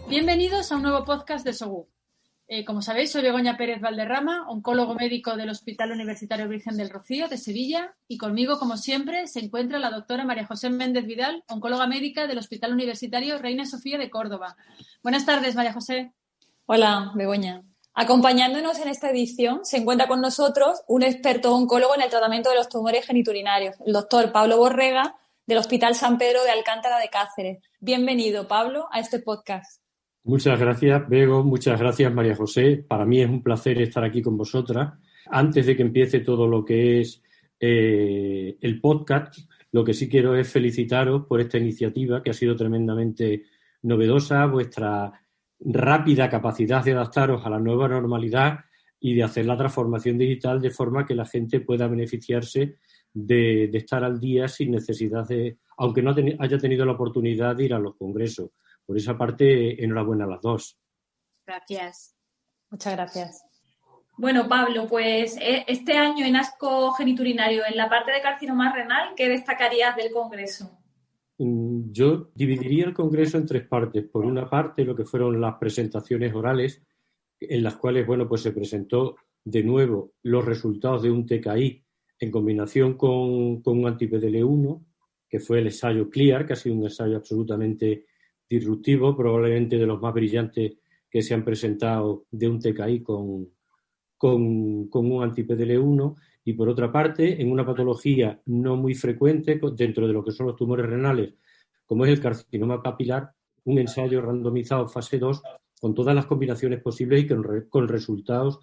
Bienvenidos a un nuevo podcast de Sogú. Como sabéis, soy Begoña Pérez Valderrama, oncólogo médico del Hospital Universitario Virgen del Rocío de Sevilla, y conmigo, como siempre, se encuentra la doctora María José Méndez Vidal, oncóloga médica del Hospital Universitario Reina Sofía de Córdoba. Buenas tardes, María José. Hola, Begoña. Acompañándonos en esta edición se encuentra con nosotros un experto oncólogo en el tratamiento de los tumores geniturinarios, el doctor Pablo Borrega, del Hospital San Pedro de Alcántara de Cáceres. Bienvenido, Pablo, a este podcast. Muchas gracias, Bego. Muchas gracias, María José. Para mí es un placer estar aquí con vosotras. Antes de que empiece todo lo que es el podcast, lo que sí quiero es felicitaros por esta iniciativa que ha sido tremendamente novedosa, vuestra rápida capacidad de adaptaros a la nueva normalidad y de hacer la transformación digital de forma que la gente pueda beneficiarse de estar al día sin necesidad de, aunque no haya tenido la oportunidad de ir a los congresos. Por esa parte, enhorabuena a las dos. Gracias. Muchas gracias. Bueno, Pablo, pues este año en ASCO Geniturinario, en la parte de carcinoma renal, ¿qué destacarías del congreso? Yo dividiría el congreso en tres partes. Por una parte, lo que fueron las presentaciones orales, en las cuales, pues se presentó de nuevo los resultados de un TKI en combinación con un anti-PDL1, que fue el ensayo CLEAR, que ha sido un ensayo absolutamente disruptivo, probablemente de los más brillantes que se han presentado de un TKI con un anti-PDL1, y por otra parte, en una patología no muy frecuente dentro de lo que son los tumores renales, como es el carcinoma papilar, un ensayo randomizado fase 2 con todas las combinaciones posibles y con resultados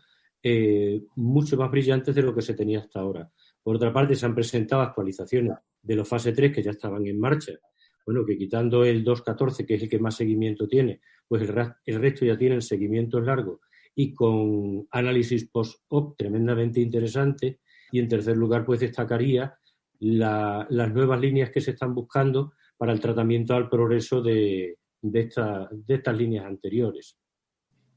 mucho más brillantes de lo que se tenía hasta ahora. Por otra parte, se han presentado actualizaciones de los fase 3 que ya estaban en marcha. Bueno, que quitando el 2.14, que es el que más seguimiento tiene, pues el resto ya tienen seguimientos largos y con análisis post-op tremendamente interesante. Y en tercer lugar, pues destacaría las nuevas líneas que se están buscando para el tratamiento al progreso de estas líneas anteriores.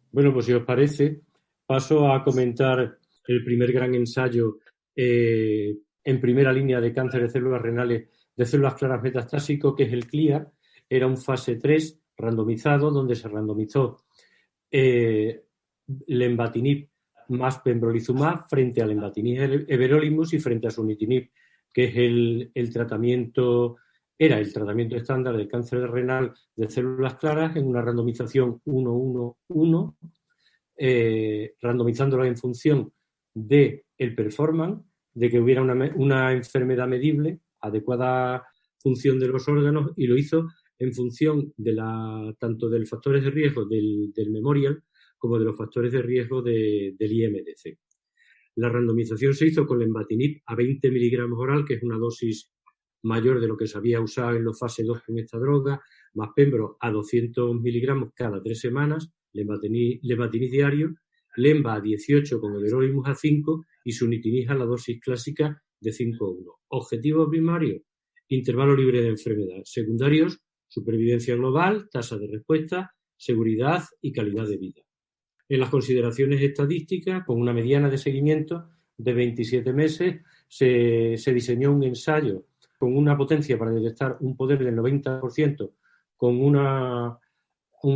Bueno, pues si os parece, paso a comentar el primer gran ensayo en primera línea de cáncer de células renales de células claras metastásico, que es el CLEAR. Era un fase 3 randomizado, donde se randomizó lenvatinib más pembrolizumab frente a lenvatinib everolimus y frente a sunitinib, que es el tratamiento estándar del cáncer renal de células claras en una randomización 1-1-1, randomizándolo en función del performance, de que hubiera una enfermedad medible, adecuada función de los órganos, y lo hizo en función de tanto de los factores de riesgo del memorial como de los factores de riesgo del IMDC. La randomización se hizo con lenvatinib a 20 miligramos oral, que es una dosis mayor de lo que se había usado en los fase 2 con esta droga, más pembro a 200 miligramos cada 3 semanas, lenvatinib diario, lenva a 18 con everolimus a 5 y sunitinib a la dosis clásica de 5-1. Objetivo primario, intervalo libre de enfermedad. Secundarios, supervivencia global, tasa de respuesta, seguridad y calidad de vida. En las consideraciones estadísticas, con una mediana de seguimiento de 27 meses, se diseñó un ensayo con una potencia para detectar un poder del 90%, con un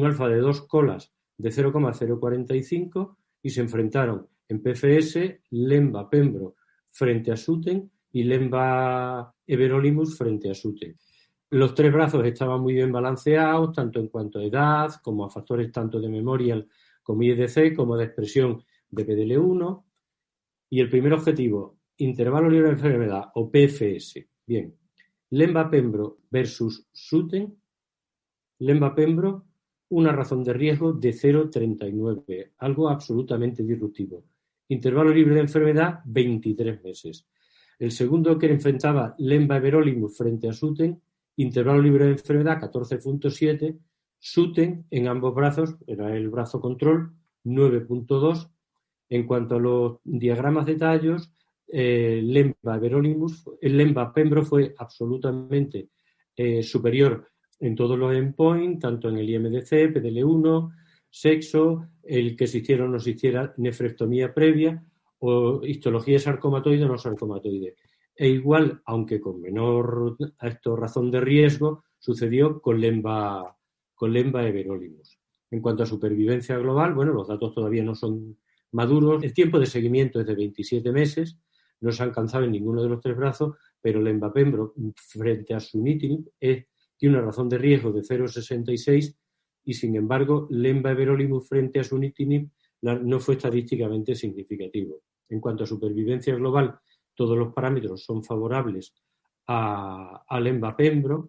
alfa de 2 colas de 0,045, y se enfrentaron en PFS lenva pembro frente a Sutent y lenva everolimus frente a Sutent. Los tres brazos estaban muy bien balanceados, tanto en cuanto a edad, como a factores tanto de memorial como IEDC, como de expresión de PDL1. Y el primer objetivo, intervalo libre de enfermedad, o PFS. Bien, lenva pembro versus Sutent. Lenva pembro, una razón de riesgo de 0,39, algo absolutamente disruptivo. Intervalo libre de enfermedad, 23 meses. El segundo, que enfrentaba lenva everolimus frente a Sutent, intervalo libre de enfermedad, 14,7, Sutent en ambos brazos, era el brazo control, 9,2. En cuanto a los diagramas de tallos, lenva everolimus, el lenva pembro fue absolutamente superior en todos los endpoints, tanto en el IMDC, PDL1, sexo, el que existiera o no existiera nefrectomía previa, o histología sarcomatoide o no sarcomatoide. E igual, aunque con menor razón de riesgo, sucedió con lenva everolimus. En cuanto a supervivencia global, bueno, los datos todavía no son maduros. El tiempo de seguimiento es de 27 meses, no se ha alcanzado en ninguno de los 3 brazos, pero lenva-pembro frente a sunitinib tiene una razón de riesgo de 0,66 y, sin embargo, lenva-everolimus frente a sunitinib no fue estadísticamente significativo. En cuanto a supervivencia global, todos los parámetros son favorables a lenva-pembro.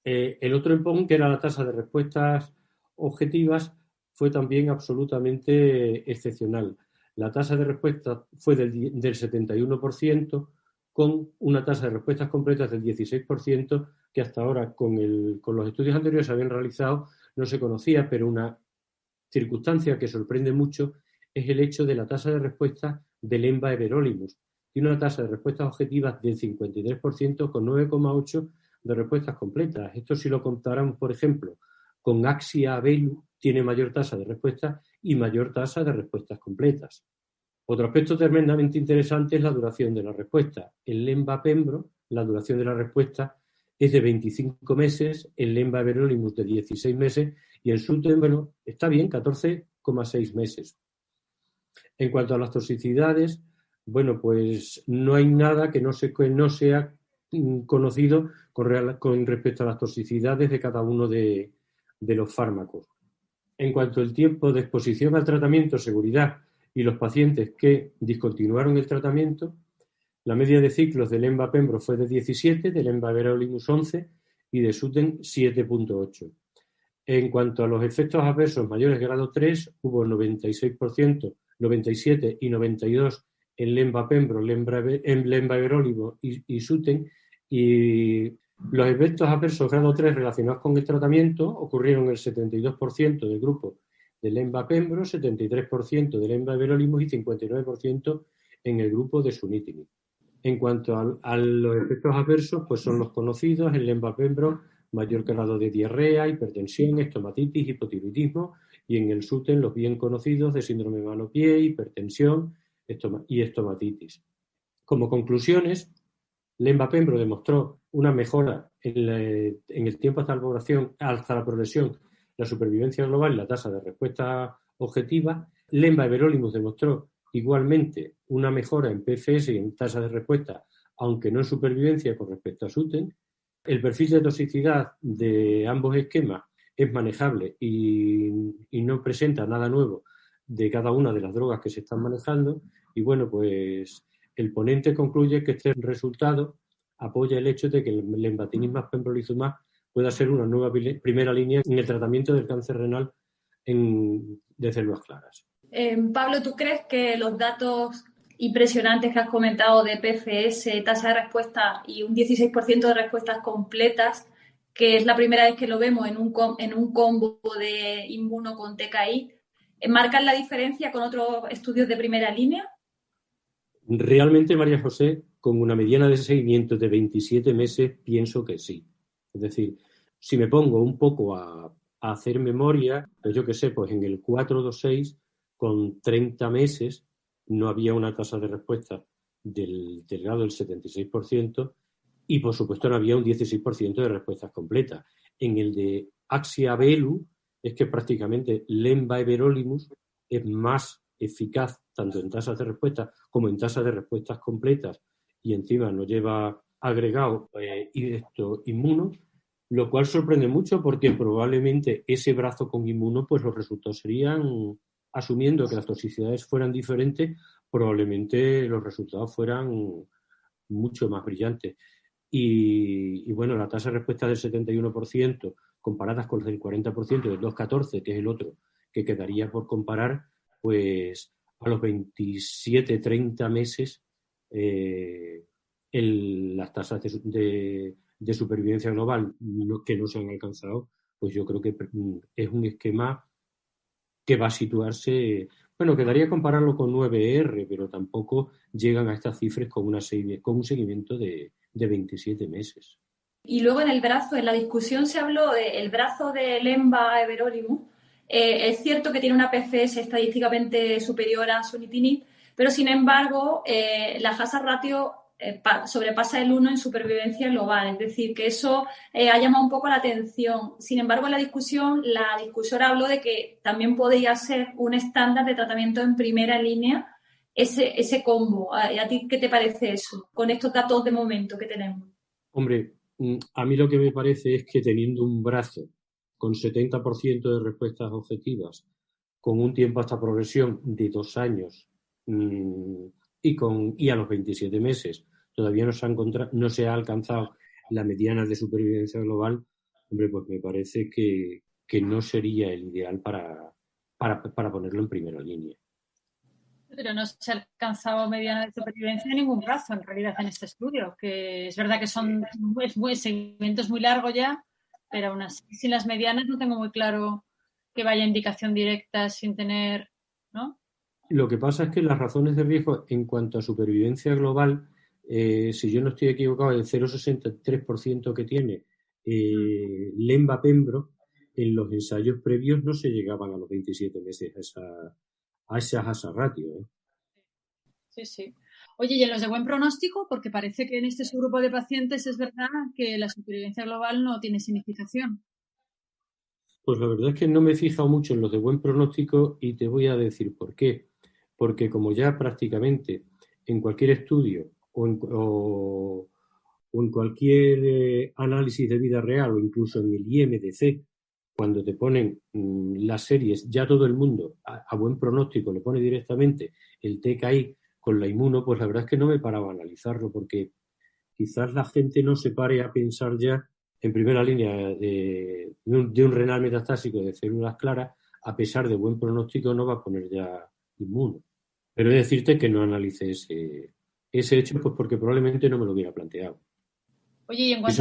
El otro endpoint, que era la tasa de respuestas objetivas, fue también absolutamente excepcional. La tasa de respuesta fue del 71%, con una tasa de respuestas completas del 16%, que hasta ahora con los estudios anteriores se habían realizado no se conocía, pero una circunstancia que sorprende mucho es el hecho de la tasa de respuesta del lenva-everolimus. Tiene una tasa de respuestas objetivas del 53% con 9,8% de respuestas completas. Esto, si lo comparamos, por ejemplo, con Axia-Abelu, tiene mayor tasa de respuestas y mayor tasa de respuestas completas. Otro aspecto tremendamente interesante es la duración de la respuesta. En lenva-pembro, la duración de la respuesta es de 25 meses, en lenva-everolimus de 16 meses y en Sutent, bueno, está bien, 14,6 meses. En cuanto a las toxicidades, bueno, pues no hay nada que no sea conocido con respecto a las toxicidades de cada uno de los fármacos. En cuanto al tiempo de exposición al tratamiento, seguridad y los pacientes que discontinuaron el tratamiento, la media de ciclos de lenva-pembro fue de 17, de lenva-everolimus 11 y de Sutent 7,8. En cuanto a los efectos adversos mayores de grado 3, hubo 96%, 97 y 92 en lenva-pembro, en lenva-everolimus y Sutent, y los efectos adversos grado 3 relacionados con el tratamiento ocurrieron en el 72% del grupo de lenva-pembro, 73% de lenva-everolimus y 59% en el grupo de sunitinib. En cuanto a los efectos adversos, pues son los conocidos: en lenva-pembro, mayor grado de diarrea, hipertensión, estomatitis, hipotiroidismo, y en el Sutent los bien conocidos de síndrome de mano-pie, hipertensión y estomatitis. Como conclusiones, lenva-pembro demostró una mejora en el tiempo hasta la progresión, la supervivencia global y la tasa de respuesta objetiva. Lenva-everolimus demostró igualmente una mejora en PFS y en tasa de respuesta, aunque no en supervivencia con respecto a Sutent. El perfil de toxicidad de ambos esquemas es manejable y no presenta nada nuevo de cada una de las drogas que se están manejando. Y bueno, pues el ponente concluye que este resultado apoya el hecho de que el lenvatinib más pembrolizumab pueda ser una nueva primera línea en el tratamiento del cáncer renal de células claras. Pablo, ¿tú crees que los datos impresionantes que has comentado de PFS, tasa de respuesta y un 16% de respuestas completas, que es la primera vez que lo vemos en un combo de inmuno con TKI, marcan la diferencia con otros estudios de primera línea? Realmente, María José, con una mediana de seguimiento de 27 meses, pienso que sí. Es decir, si me pongo un poco a hacer memoria, pues yo qué sé, pues en el 426, con 30 meses, no había una tasa de respuesta del grado del 76% y, por supuesto, no había un 16% de respuestas completas. En el de Axia-Abelu es que prácticamente lenva-everolimus es más eficaz tanto en tasas de respuesta como en tasas de respuestas completas y encima no lleva agregado inmuno, lo cual sorprende mucho porque probablemente ese brazo con inmuno, pues los resultados serían, asumiendo que las toxicidades fueran diferentes, probablemente los resultados fueran mucho más brillantes. Y bueno, la tasa de respuesta del 71% comparadas con el 40% del 214, que es el otro que quedaría por comparar, pues a los 27-30 meses las tasas de supervivencia global que no se han alcanzado, pues yo creo que es un esquema que va a situarse, bueno, quedaría compararlo con 9R, pero tampoco llegan a estas cifras con un seguimiento de 27 meses. Y luego en la discusión se habló del brazo de lenva-everolimus. Es cierto que tiene una PFS estadísticamente superior a sunitinib, pero sin embargo la hazard ratio sobrepasa el 1 en supervivencia global. Es decir, que eso ha llamado un poco la atención. Sin embargo, en la discusión, la discusora habló de que también podría ser un estándar de tratamiento en primera línea ese combo. ¿A ti qué te parece eso, con estos datos de momento que tenemos? Hombre, a mí lo que me parece es que teniendo un brazo con 70% de respuestas objetivas, con un tiempo hasta progresión de 2 años y a los 27 meses todavía no se ha alcanzado la mediana de supervivencia global, hombre, pues me parece que no sería el ideal para ponerlo en primera línea. Pero no se ha alcanzado mediana de supervivencia en ningún brazo, en realidad, en este estudio. Que es verdad que seguimiento es muy largo ya, pero aún así, sin las medianas no tengo muy claro que vaya indicación directa sin tener, ¿no? Lo que pasa es que las razones de riesgo en cuanto a supervivencia global, si yo no estoy equivocado, el 0,63% que tiene Lenva-Pembro, en los ensayos previos no se llegaban a los 27 meses a esa ratio. Sí, sí. Oye, y en los de buen pronóstico, porque parece que en este subgrupo de pacientes es verdad que la supervivencia global no tiene significación. Pues la verdad es que no me he fijado mucho en los de buen pronóstico y te voy a decir por qué. Porque como ya prácticamente en cualquier estudio o en cualquier análisis de vida real o incluso en el IMDC, cuando te ponen las series, ya todo el mundo a buen pronóstico le pone directamente el TKI con la inmuno, pues la verdad es que no me paraba a analizarlo, porque quizás la gente no se pare a pensar ya en primera línea de un renal metastásico de células claras, a pesar de buen pronóstico no va a poner ya inmuno. Pero he de decirte que no analice ese hecho, pues porque probablemente no me lo hubiera planteado. Oye, y en Y cuanto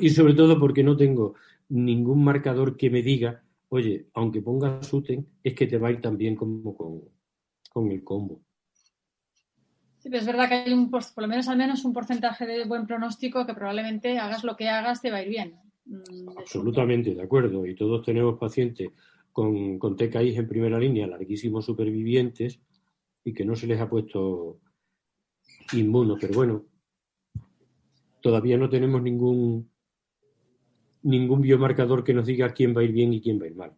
sobre todo porque no tengo ningún marcador que me diga, oye, aunque pongas SUTEN, es que te va a ir tan bien como con el combo. Sí, pero es verdad que hay por lo menos al menos un porcentaje de buen pronóstico que probablemente hagas lo que hagas te va a ir bien. Absolutamente, de acuerdo. Y todos tenemos pacientes con TKIs en primera línea, larguísimos supervivientes, y que no se les ha puesto inmuno. Pero bueno, todavía no tenemos ningún biomarcador que nos diga quién va a ir bien y quién va a ir mal.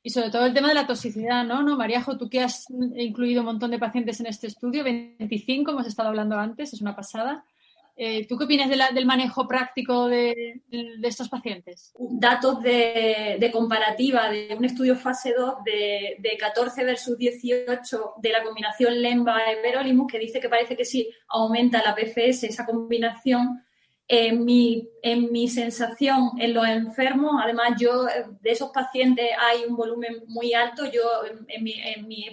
Y sobre todo el tema de la toxicidad, ¿no? Mariajo, tú que has incluido un montón de pacientes en este estudio, 25, hemos estado hablando antes, es una pasada. ¿Tú qué opinas del manejo práctico de estos pacientes? Datos de comparativa de un estudio fase 2 de 14 versus 18 de la combinación Lenva-Everolimus, que dice que parece que sí aumenta la PFS, esa combinación. En mi sensación en los enfermos, además yo de esos pacientes hay un volumen muy alto, yo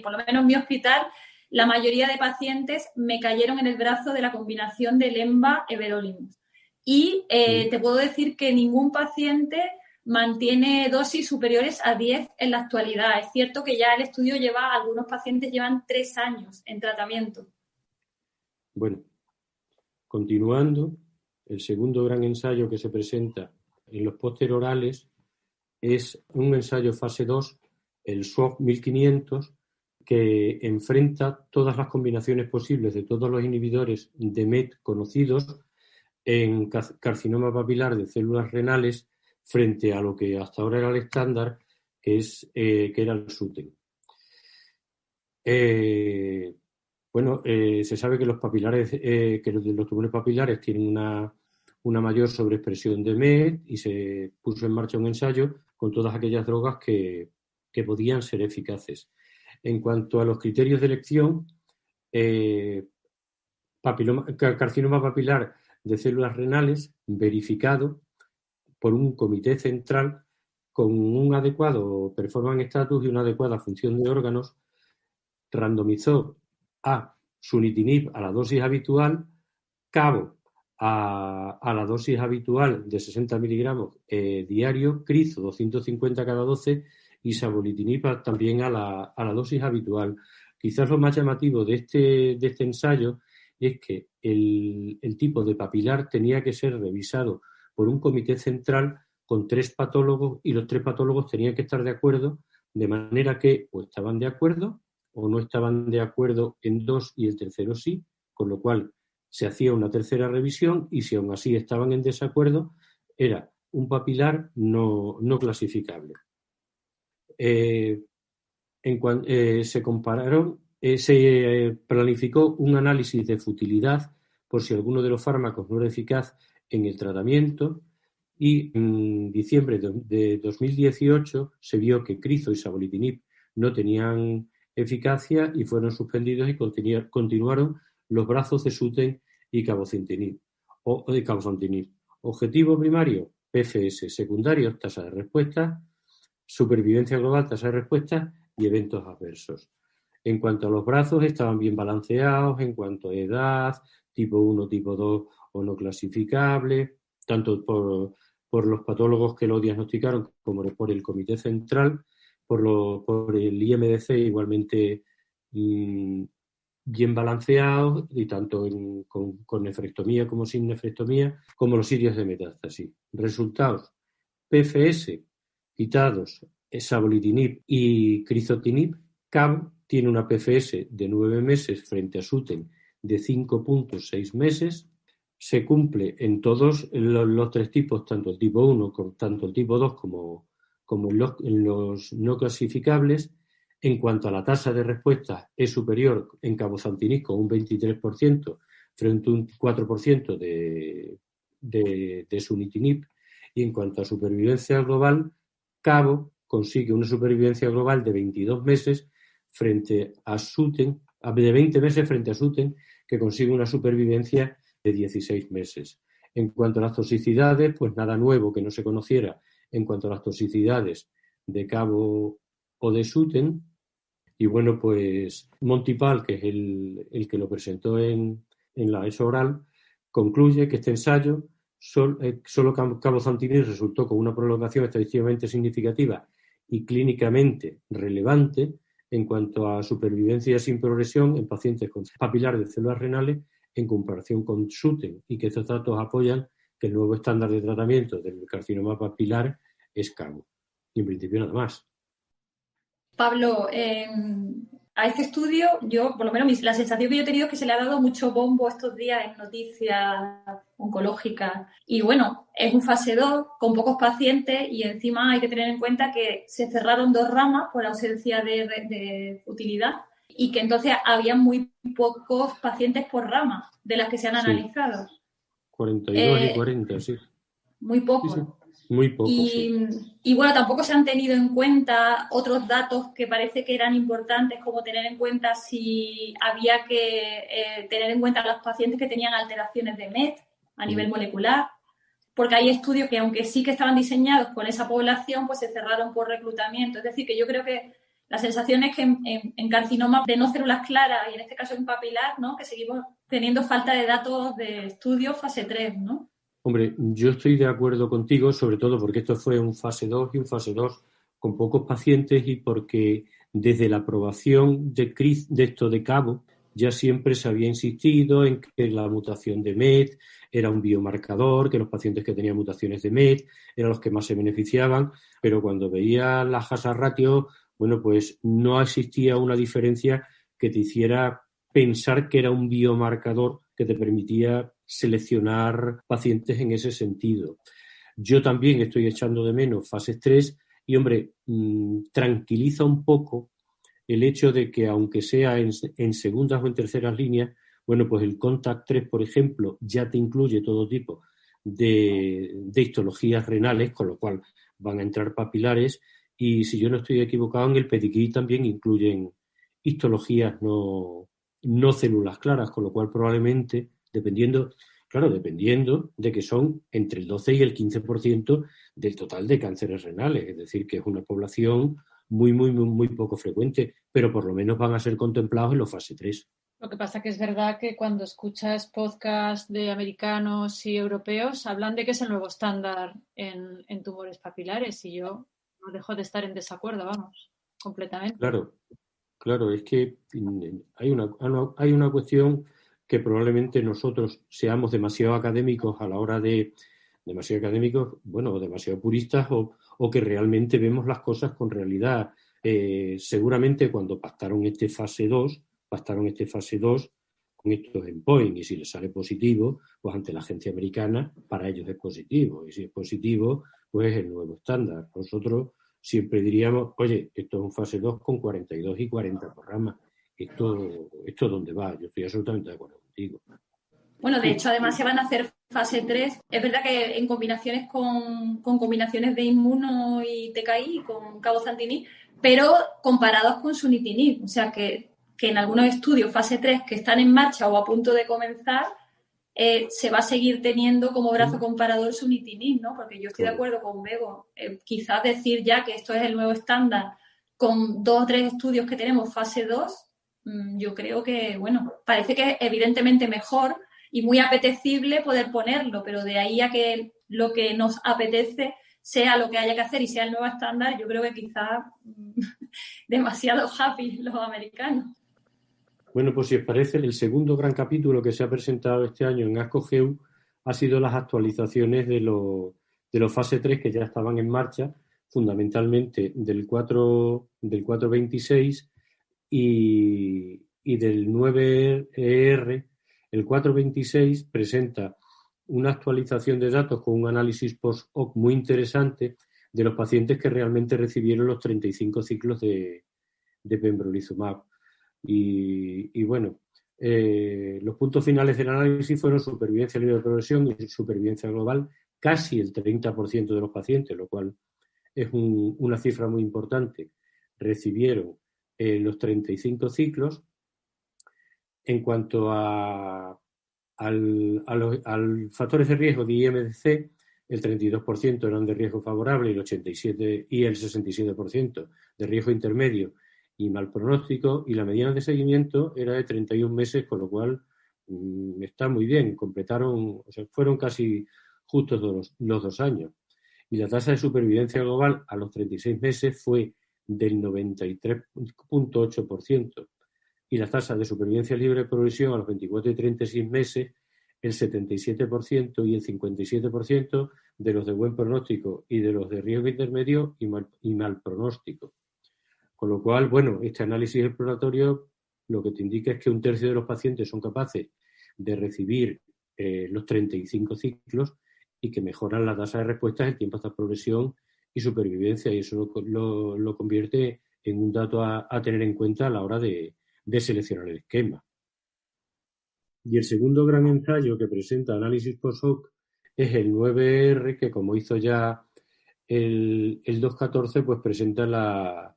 por lo menos en mi hospital, la mayoría de pacientes me cayeron en el brazo de la combinación de Lenva-Everolimus. Y te puedo decir que ningún paciente mantiene dosis superiores a 10 en la actualidad. Es cierto que ya el estudio algunos pacientes llevan 3 años en tratamiento. Bueno, continuando, el segundo gran ensayo que se presenta en los póster orales es un ensayo fase 2, el SWOG 1500, que enfrenta todas las combinaciones posibles de todos los inhibidores de MET conocidos en carcinoma papilar de células renales frente a lo que hasta ahora era el estándar, que era el SUTEN. Se sabe que los tumores papilares tienen una mayor sobreexpresión de MET y se puso en marcha un ensayo con todas aquellas drogas que podían ser eficaces. En cuanto a los criterios de elección, carcinoma papilar de células renales verificado por un comité central con un adecuado performance status y una adecuada función de órganos, randomizó a sunitinib a la dosis habitual, cabo a la dosis habitual de 60 miligramos diario, crizo 250 cada 12 y savolitinib también a la dosis habitual. Quizás lo más llamativo de este ensayo es que el tipo de papilar tenía que ser revisado por un comité central con 3 patólogos y los 3 patólogos tenían que estar de acuerdo, de manera que o estaban de acuerdo o no estaban de acuerdo en 2 y el tercero sí, con lo cual se hacía una tercera revisión y si aún así estaban en desacuerdo, era un papilar no clasificable. Se compararon, se planificó un análisis de futilidad por si alguno de los fármacos no era eficaz en el tratamiento y en diciembre de 2018 se vio que crizo y sabolitinib no tenían eficacia y fueron suspendidos y continuaron los brazos de Sutent y cabozantinib. Objetivo primario, PFS. Secundario, tasa de respuesta. Supervivencia global, tasa de respuesta y eventos adversos. En cuanto a los brazos, estaban bien balanceados en cuanto a edad, tipo 1, tipo 2 o no clasificable, tanto por los patólogos que lo diagnosticaron como por el Comité Central, por el IMDC igualmente bien balanceados, y tanto con nefrectomía como sin nefrectomía, como los sitios de metástasis. Resultados: PFS quitados sabolitinib y crizotinib. Cabo tiene una PFS de 9 meses frente a Sutent de 5.6 meses. Se cumple en todos los tres tipos, tanto el tipo 1, tanto el tipo 2 como en los no clasificables. En cuanto a la tasa de respuesta, es superior en cabozantinib con un 23% frente a un 4% de sunitinib. Y en cuanto a supervivencia global, Cabo consigue una supervivencia global de 22 meses frente a Sutent, de 20 meses frente a Sutent, que consigue una supervivencia de 16 meses. En cuanto a las toxicidades, pues nada nuevo que no se conociera en cuanto a las toxicidades de Cabo o de Sutent. Y bueno, pues Montipal, que es el que lo presentó en la ESO oral, concluye que este ensayo solo cabozantinib resultó con una prolongación estadísticamente significativa y clínicamente relevante en cuanto a supervivencia sin progresión en pacientes con papilar de células renales en comparación con Sutent, y que estos datos apoyan que el nuevo estándar de tratamiento del carcinoma papilar es Cabo. Y en principio nada más. Pablo, a este estudio, yo, por lo menos, la sensación que yo he tenido es que se le ha dado mucho bombo estos días en noticias oncológicas. Y bueno, es un fase 2 con pocos pacientes y encima hay que tener en cuenta que se cerraron 2 ramas por ausencia de utilidad y que entonces había muy pocos pacientes por rama de las que se han analizado. 42 y 40, sí. Muy poco. Sí, sí. Muy poco, y bueno, tampoco se han tenido en cuenta otros datos que parece que eran importantes, como tener en cuenta si había que tener en cuenta a los pacientes que tenían alteraciones de MET a nivel molecular, porque hay estudios que, aunque sí que estaban diseñados con esa población, pues se cerraron por reclutamiento. Es decir, que yo creo que la sensación es que en carcinoma de no células claras, y en este caso en papilar, ¿no?, que seguimos teniendo falta de datos de estudios fase 3, ¿no? Hombre, yo estoy de acuerdo contigo, sobre todo porque esto fue un fase 2 y un fase 2 con pocos pacientes, y porque desde la aprobación de esto de Cabo ya siempre se había insistido en que la mutación de MET era un biomarcador, que los pacientes que tenían mutaciones de MET eran los que más se beneficiaban, pero cuando veía la hazard ratio, bueno, pues no existía una diferencia que te hiciera pensar que era un biomarcador que te permitía seleccionar pacientes en ese sentido. Yo también estoy echando de menos fases 3 y, hombre, tranquiliza un poco el hecho de que, aunque sea en segundas o en terceras líneas, bueno, pues el CONTACT 3, por ejemplo, ya te incluye todo tipo de histologías renales, con lo cual van a entrar papilares, y si yo no estoy equivocado, en el PEDIGREE también incluyen histologías no células claras, con lo cual probablemente, dependiendo de que son entre el 12 y el 15% del total de cánceres renales, es decir, que es una población muy, muy, muy, muy poco frecuente, pero por lo menos van a ser contemplados en los fase 3. Lo que pasa que es verdad que cuando escuchas podcasts de americanos y europeos hablan de que es el nuevo estándar en tumores papilares, y yo no dejo de estar en desacuerdo, vamos, completamente. Claro, es que hay una cuestión que probablemente nosotros seamos demasiado académicos a la hora demasiado académicos, bueno, demasiado puristas, o que realmente vemos las cosas con realidad. Seguramente cuando pactaron este fase 2 estos endpoints, y si les sale positivo, pues ante la agencia americana, para ellos es positivo, y si es positivo, pues es el nuevo estándar. Nosotros siempre diríamos, oye, esto es un fase 2 con 42 y 40 programas. ¿Esto dónde va? Yo estoy absolutamente de acuerdo contigo. Bueno, de hecho, además se van a hacer fase 3. Es verdad que en combinaciones con combinaciones de inmuno y TKI, con cabozantinib, pero comparados con sunitinib. O sea, que en algunos estudios fase 3 que están en marcha o a punto de comenzar, se va a seguir teniendo como brazo comparador sunitinib, ¿no? Porque yo estoy de acuerdo con Bego. Quizás decir ya que esto es el nuevo estándar con 2 o 3 estudios que tenemos fase 2, yo creo que, bueno, parece que es evidentemente mejor y muy apetecible poder ponerlo, pero de ahí a que lo que nos apetece sea lo que haya que hacer y sea el nuevo estándar, yo creo que quizás demasiado happy los americanos. Bueno, pues si os parece, el segundo gran capítulo que se ha presentado este año en ASCO-GEU ha sido las actualizaciones de los fase 3 que ya estaban en marcha, fundamentalmente del 426 y del 9ER. El 426 presenta una actualización de datos con un análisis post-hoc muy interesante de los pacientes que realmente recibieron los 35 ciclos de pembrolizumab. Y bueno, los puntos finales del análisis fueron supervivencia libre de progresión y supervivencia global, casi el 30% de los pacientes, lo cual es una cifra muy importante. Recibieron los 35 ciclos. En cuanto a los factores de riesgo de IMDC, el 32% eran de riesgo favorable y el 67% de riesgo intermedio y mal pronóstico, y la mediana de seguimiento era de 31 meses, con lo cual está muy bien. Completaron, o sea, fueron casi justos los 2 años. Y la tasa de supervivencia global a los 36 meses fue del 93.8%. Y la tasa de supervivencia libre de progresión a los 24 y 36 meses, el 77% y el 57% de los de buen pronóstico y de los de riesgo intermedio y mal pronóstico. Con lo cual, bueno, este análisis exploratorio lo que te indica es que 1/3 de los pacientes son capaces de recibir los 35 ciclos y que mejoran la tasa de respuesta, el tiempo hasta progresión y supervivencia, y eso lo convierte en un dato a tener en cuenta a la hora de seleccionar el esquema. Y el segundo gran ensayo que presenta análisis post-hoc es el 9R, que como hizo ya el 214, pues presenta la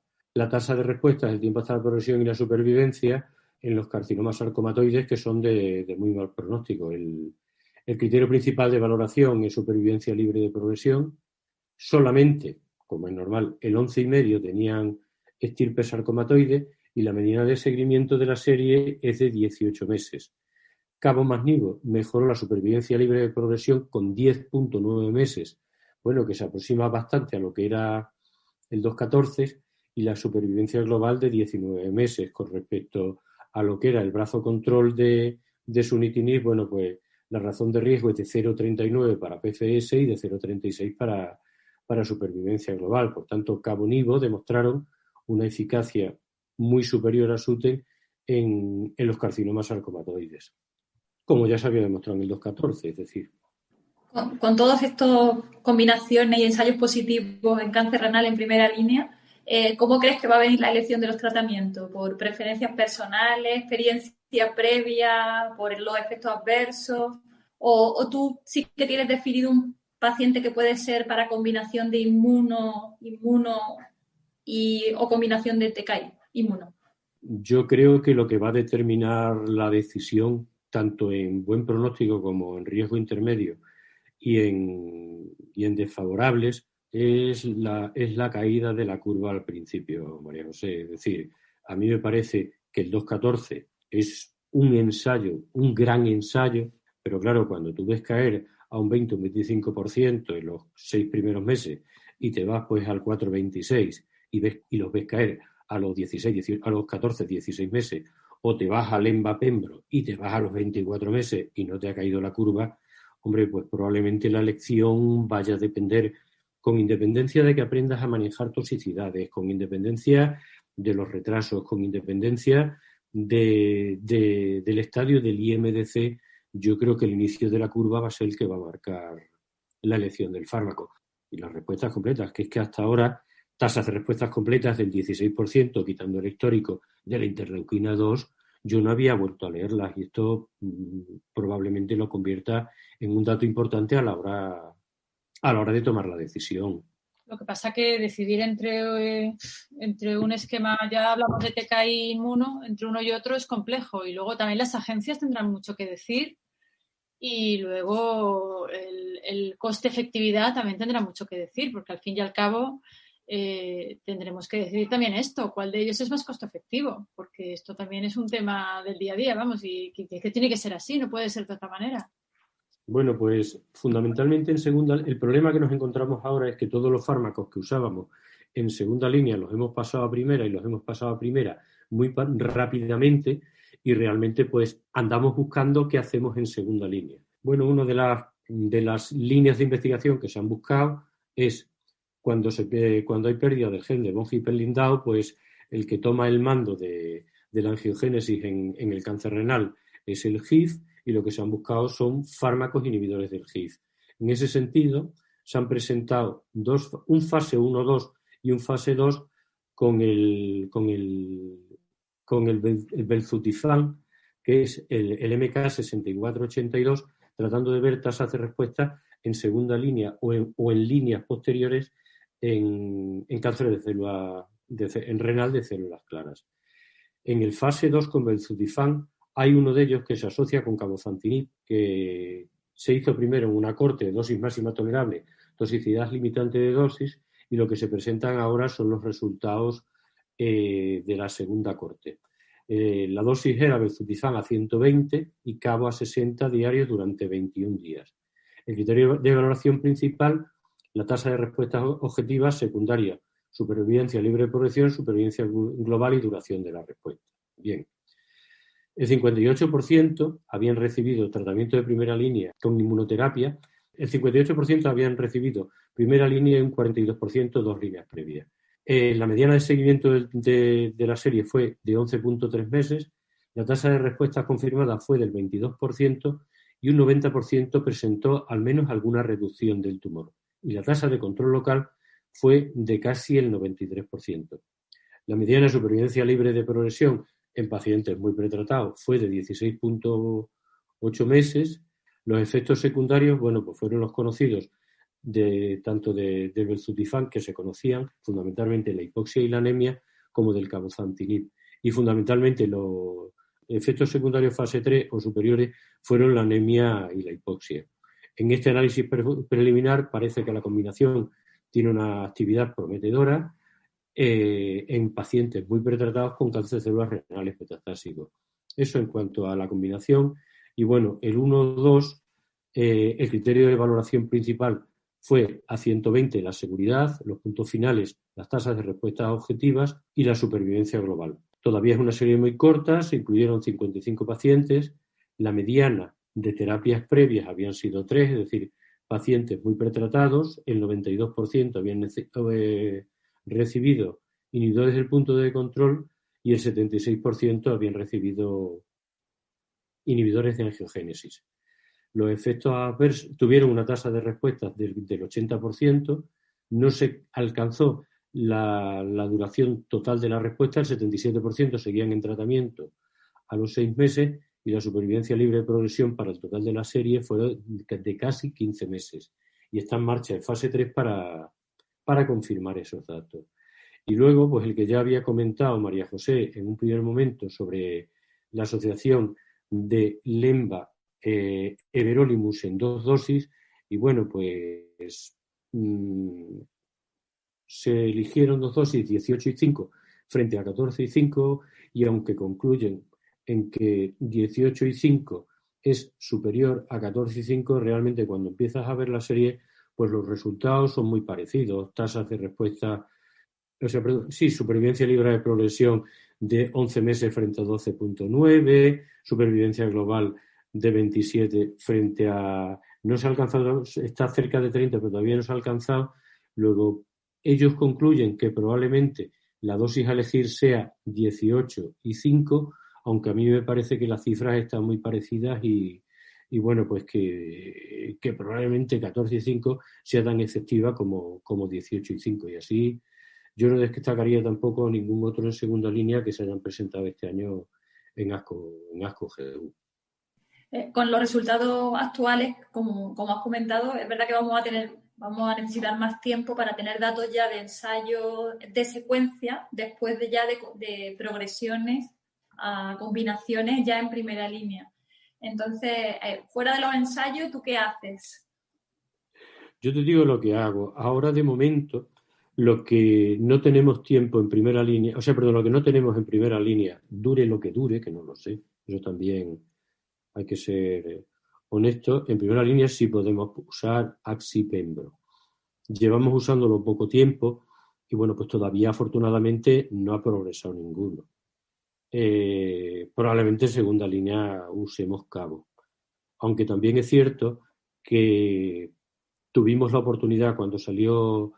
tasa de respuesta, el tiempo hasta la progresión y la supervivencia en los carcinomas sarcomatoides que son de muy mal pronóstico. El criterio principal de valoración es supervivencia libre de progresión. Solamente, como es normal, el 11,5 tenían estirpe sarcomatoide y la medida de seguimiento de la serie es de 18 meses. Cabo más nivo mejoró la supervivencia libre de progresión con 10.9 meses, bueno, que se aproxima bastante a lo que era el 214, y la supervivencia global de 19 meses con respecto a lo que era el brazo control de sunitinib. Bueno, pues la razón de riesgo es de 0,39 para PFS y de 0,36 para supervivencia global. Por tanto, cabo-nivo demostraron una eficacia muy superior a SUTENT en los carcinomas sarcomatoides, como ya se había demostrado en el 214, es decir. Con todas estas combinaciones y ensayos positivos en cáncer renal en primera línea, ¿cómo crees que va a venir la elección de los tratamientos? ¿Por preferencias personales, experiencia previa, por los efectos adversos? ¿O tú sí que tienes definido un paciente que puede ser para combinación de inmuno o combinación de TKI, inmuno? Yo creo que lo que va a determinar la decisión, tanto en buen pronóstico como en riesgo intermedio y en desfavorables, es la caída de la curva al principio, María José. Es decir, a mí me parece que el 214 es un ensayo, un gran ensayo, pero claro, cuando tú ves caer a un 20 o un 25% en los 6 primeros meses y te vas pues al 426 y los ves caer a los 14, 16 meses, o te vas al EMBA-PEMBRO y te vas a los 24 meses y no te ha caído la curva, hombre, pues probablemente la elección vaya a depender, con independencia de que aprendas a manejar toxicidades, con independencia de los retrasos, con independencia del estadio del IMDC, yo creo que el inicio de la curva va a ser el que va a marcar la elección del fármaco. Y las respuestas completas, que es que hasta ahora tasas de respuestas completas del 16%, quitando el histórico de la interleuquina 2, yo no había vuelto a leerlas, y esto probablemente lo convierta en un dato importante a la hora de tomar la decisión. Lo que pasa que decidir entre un esquema, ya hablamos de TKI inmuno, entre uno y otro es complejo, y luego también las agencias tendrán mucho que decir, y luego el coste-efectividad también tendrá mucho que decir, porque al fin y al cabo tendremos que decidir también esto, cuál de ellos es más costo efectivo, porque esto también es un tema del día a día, vamos, y que tiene que ser así, no puede ser de otra manera. Bueno, pues fundamentalmente en segunda, el problema que nos encontramos ahora es que todos los fármacos que usábamos en segunda línea los hemos pasado a primera y los hemos pasado a primera muy rápidamente, y realmente pues andamos buscando qué hacemos en segunda línea. Bueno, una de las líneas de investigación que se han buscado es cuando hay pérdida del gen de von Hippel-Lindau, pues el que toma el mando de la angiogénesis en el cáncer renal es el HIF, y lo que se han buscado son fármacos inhibidores del HIF. En ese sentido, se han presentado un fase 1-2 y un fase 2 con el belzutifan, que es el MK6482, tratando de ver tasas de respuesta en segunda línea o en líneas posteriores en cáncer de célula en renal de células claras. En el fase 2 con belzutifan hay uno de ellos que se asocia con cabozantinib, que se hizo primero en una corte de dosis máxima tolerable, toxicidad limitante de dosis, y lo que se presentan ahora son los resultados de la segunda corte. La dosis era belzutifan a 120 y cabo a 60 diarios durante 21 días. El criterio de valoración principal, la tasa de respuesta objetiva, secundaria, supervivencia libre de progresión, supervivencia global y duración de la respuesta. Bien. El 58% habían recibido tratamiento de primera línea con inmunoterapia, el 58% habían recibido primera línea y un 42% 2 líneas previas. La mediana de seguimiento de la serie fue de 11.3 meses, la tasa de respuesta confirmada fue del 22% y un 90% presentó al menos alguna reducción del tumor, y la tasa de control local fue de casi el 93%. La mediana de supervivencia libre de progresión en pacientes muy pretratados fue de 16.8 meses. Los efectos secundarios, bueno, pues fueron los conocidos tanto de belzutifan, que se conocían, fundamentalmente la hipoxia y la anemia, como del cabozantinib. Y fundamentalmente los efectos secundarios fase 3 o superiores fueron la anemia y la hipoxia. En este análisis preliminar parece que la combinación tiene una actividad prometedora en pacientes muy pretratados con cáncer de células renales metastásicos. Eso en cuanto a la combinación. Y bueno, el 1-2, el criterio de valoración principal fue a 120 la seguridad, los puntos finales, las tasas de respuestas objetivas y la supervivencia global. Todavía es una serie muy corta, se incluyeron 55 pacientes, la mediana de terapias previas habían sido 3, es decir, pacientes muy pretratados, el 92% habían recibido inhibidores del punto de control y el 76% habían recibido inhibidores de angiogénesis. Los efectos adversos tuvieron una tasa de respuesta del 80%, no se alcanzó la duración total de la respuesta, el 77% seguían en tratamiento a los 6 meses y la supervivencia libre de progresión para el total de la serie fue de casi 15 meses. Y está en marcha en fase 3 para confirmar esos datos. Y luego, pues el que ya había comentado María José en un primer momento sobre la asociación de Lenva everolimus en 2 dosis, y bueno, pues se eligieron 2 dosis, 18 y 5 frente a 14 y 5, y aunque concluyen en que 18 y 5 es superior a 14 y 5, realmente cuando empiezas a ver la serie, pues los resultados son muy parecidos. Tasas de respuesta, supervivencia libre de progresión de 11 meses frente a 12.9, supervivencia global de 27 frente a... No se ha alcanzado, está cerca de 30, pero todavía no se ha alcanzado. Luego, ellos concluyen que probablemente la dosis a elegir sea 18 y 5, aunque a mí me parece que las cifras están muy parecidas y bueno, pues que probablemente 14,5 sea tan efectiva como 18,5. Y así yo no destacaría tampoco ningún otro en segunda línea que se hayan presentado este año en ASCO-GU. Con los resultados actuales, como has comentado, es verdad que vamos a necesitar más tiempo para tener datos ya de ensayos de secuencia después de progresiones a combinaciones ya en primera línea. Entonces, fuera de los ensayos, ¿tú qué haces? Yo te digo lo que hago. Ahora, de momento, lo que no tenemos tiempo en primera línea, lo que no tenemos en primera línea, dure lo que dure, que no lo sé, eso también hay que ser honesto. En primera línea sí podemos usar Axi-Pembro. Llevamos usándolo poco tiempo y bueno, pues todavía afortunadamente no ha progresado ninguno. Probablemente en segunda línea usemos Cabo. Aunque también es cierto que tuvimos la oportunidad cuando salió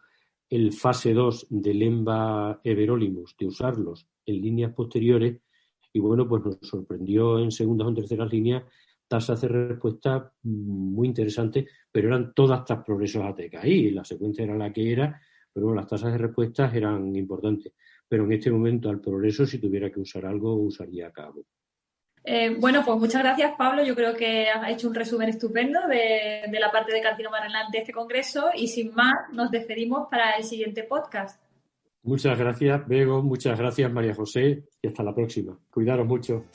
el fase 2 del Enva-Everolimus de usarlos en líneas posteriores y bueno, pues nos sorprendió en segundas o en terceras líneas tasas de respuesta muy interesantes, pero eran todas estas progresos ATKI, la secuencia era la que era, pero bueno, las tasas de respuesta eran importantes. Pero en este momento al progreso, si tuviera que usar algo, usaría Cabo. Bueno, pues muchas gracias, Pablo. Yo creo que has hecho un resumen estupendo de la parte de carcinoma renal de este congreso y sin más nos despedimos para el siguiente podcast. Muchas gracias, Bego. Muchas gracias, María José. Y hasta la próxima. Cuidaros mucho.